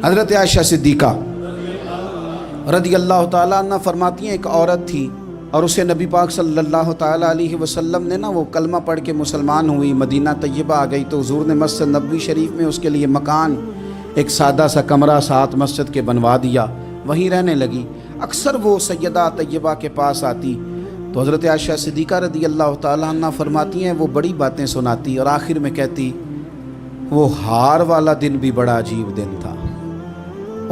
حضرت عائشہ صدیقہ رضی اللہ تعالیٰ عنہ فرماتی ہیں ایک عورت تھی اور اسے نبی پاک صلی اللہ تعالیٰ علیہ وسلم نے وہ کلمہ پڑھ کے مسلمان ہوئی، مدینہ طیبہ آ گئی تو حضور نے مسجد نبوی شریف میں اس کے لیے مکان، ایک سادہ سا کمرہ ساتھ مسجد کے بنوا دیا، وہیں رہنے لگی۔ اکثر وہ سیدہ طیبہ کے پاس آتی تو حضرت عائشہ صدیقہ رضی اللہ تعالیٰ عنہ فرماتی ہیں وہ بڑی باتیں سناتی اور آخر میں کہتی وہ ہار والا دن بھی بڑا عجیب دن تھا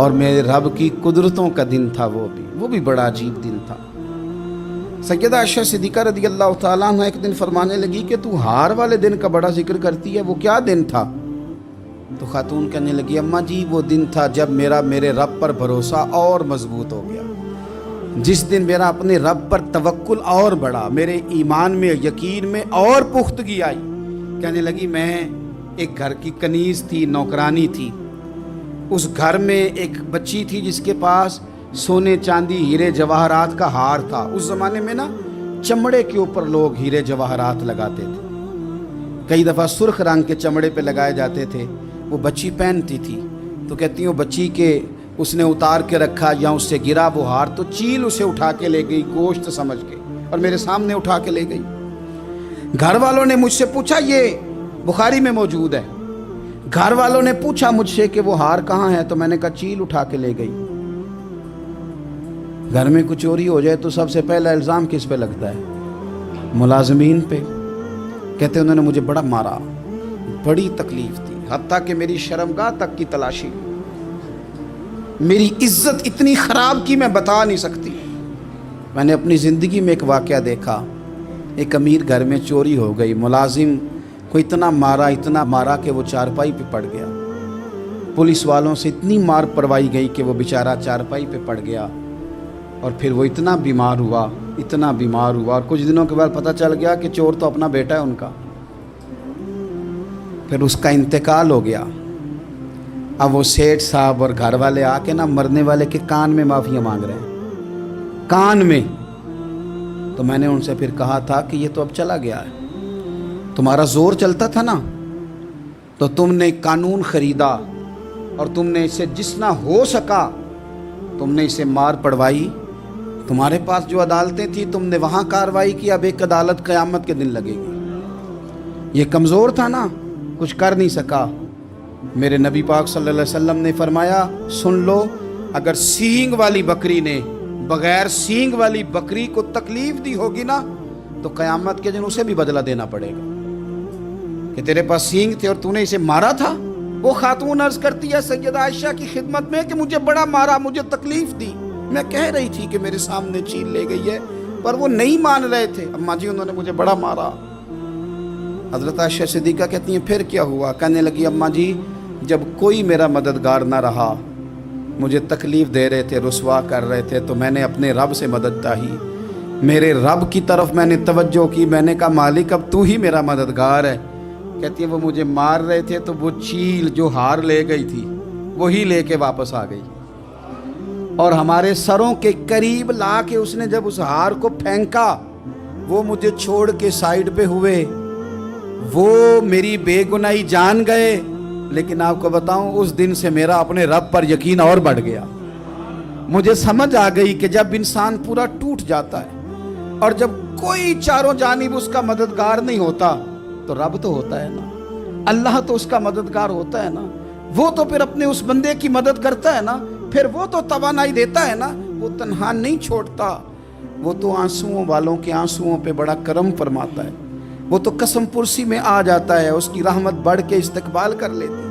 اور میرے رب کی قدرتوں کا دن تھا، وہ بھی بڑا عجیب دن تھا۔ سیدہ عائشہ صدیقہ رضی اللہ تعالیٰ عنہ ایک دن فرمانے لگی کہ تو ہار والے دن کا بڑا ذکر کرتی ہے، وہ کیا دن تھا؟ تو خاتون کہنے لگی اماں جی وہ دن تھا جب میرے رب پر بھروسہ اور مضبوط ہو گیا، جس دن میرا اپنے رب پر توکل اور بڑھا، میرے ایمان میں یقین میں اور پختگی آئی۔ کہنے لگی میں ایک گھر کی کنیز تھی، نوکرانی تھی، اس گھر میں ایک بچی تھی جس کے پاس سونے چاندی ہیرے جواہرات کا ہار تھا۔ اس زمانے میں چمڑے کے اوپر لوگ ہیرے جواہرات لگاتے تھے، کئی دفعہ سرخ رنگ کے چمڑے پہ لگائے جاتے تھے، وہ بچی پہنتی تھی تو کہتی ہوں بچی کے اس نے اتار کے رکھا یا اس سے گرا وہ ہار تو چیل اسے اٹھا کے لے گئی گوشت سمجھ کے اور میرے سامنے اٹھا کے لے گئی۔ گھر والوں نے مجھ سے پوچھا، یہ بخاری میں موجود ہے، گھر والوں نے پوچھا مجھ سے کہ وہ ہار کہاں ہے تو میں نے کہا چیل اٹھا کے لے گئی۔ گھر میں کچھ چوری ہو جائے تو سب سے پہلا الزام کس پہ لگتا ہے؟ ملازمین پہ۔ کہتے انہوں نے مجھے بڑا مارا، بڑی تکلیف تھی، حتیٰ کہ میری شرمگاہ تک کی تلاشی، میری عزت اتنی خراب کی میں بتا نہیں سکتی۔ میں نے اپنی زندگی میں ایک واقعہ دیکھا، ایک امیر گھر میں چوری ہو گئی، ملازم کو اتنا مارا کہ وہ چارپائی پہ پڑ گیا، پولیس والوں سے اتنی مار پروائی گئی کہ وہ بیچارہ چارپائی پہ پڑ گیا اور پھر وہ اتنا بیمار ہوا اور کچھ دنوں کے بعد پتہ چل گیا کہ چور تو اپنا بیٹا ہے ان کا، پھر اس کا انتقال ہو گیا۔ اب وہ سیٹھ صاحب اور گھر والے آ کے مرنے والے کے کان میں معافیاں مانگ رہے ہیں، کان میں۔ تو میں نے ان سے پھر کہا تھا کہ یہ تو اب چلا گیا ہے، تمہارا زور چلتا تھا نا تو تم نے قانون خریدا اور تم نے اسے جتنا ہو سکا تم نے اسے مار پڑوائی، تمہارے پاس جو عدالتیں تھیں تم نے وہاں کارروائی کی، اب ایک عدالت قیامت کے دن لگے گی۔ یہ کمزور تھا نا، کچھ کر نہیں سکا۔ میرے نبی پاک صلی اللہ علیہ وسلم نے فرمایا سن لو، اگر سینگ والی بکری نے بغیر سینگ والی بکری کو تکلیف دی ہوگی نا تو قیامت کے دن اسے بھی بدلہ دینا پڑے گا کہ تیرے پاس سینگ تھے اور تو نے اسے مارا تھا۔ وہ خاتون عرض کرتی ہے سیدہ عائشہ کی خدمت میں کہ مجھے بڑا مارا، مجھے تکلیف دی، میں کہہ رہی تھی کہ میرے سامنے چیل لے گئی ہے پر وہ نہیں مان رہے تھے، اماں جی انہوں نے مجھے بڑا مارا۔ حضرت عائشہ صدیقہ کہتی ہیں پھر کیا ہوا؟ کہنے لگی اماں جی جب کوئی میرا مددگار نہ رہا، مجھے تکلیف دے رہے تھے، رسوا کر رہے تھے، تو میں نے اپنے رب سے مدد چاہی، میرے رب کی طرف میں نے توجہ کی، میں نے کہا مالک اب تو ہی میرا مددگار ہے۔ کہتی ہے وہ مجھے مار رہے تھے تو وہ چیل جو ہار لے گئی تھی وہی لے کے واپس آ گئی اور ہمارے سروں کے قریب لا کے اس نے جب اس ہار کو پھینکا وہ مجھے چھوڑ کے سائیڈ پہ ہوئے، وہ میری بے گناہی جان گئے، لیکن آپ کو بتاؤں اس دن سے میرا اپنے رب پر یقین اور بڑھ گیا۔ مجھے سمجھ آ گئی کہ جب انسان پورا ٹوٹ جاتا ہے اور جب کوئی چاروں جانب اس کا مددگار نہیں ہوتا تو رب تو ہوتا ہے نا، اللہ تو اس کا مددگار ہوتا ہے نا، وہ تو پھر اپنے اس بندے کی مدد کرتا ہے نا، پھر وہ تو توانائی دیتا ہے نا، وہ تنہا نہیں چھوڑتا، وہ تو آنسوؤں والوں کے آنسوؤں پہ بڑا کرم فرماتا ہے، وہ تو قسم پرسی میں آ جاتا ہے، اس کی رحمت بڑھ کے استقبال کر لیتی ہے۔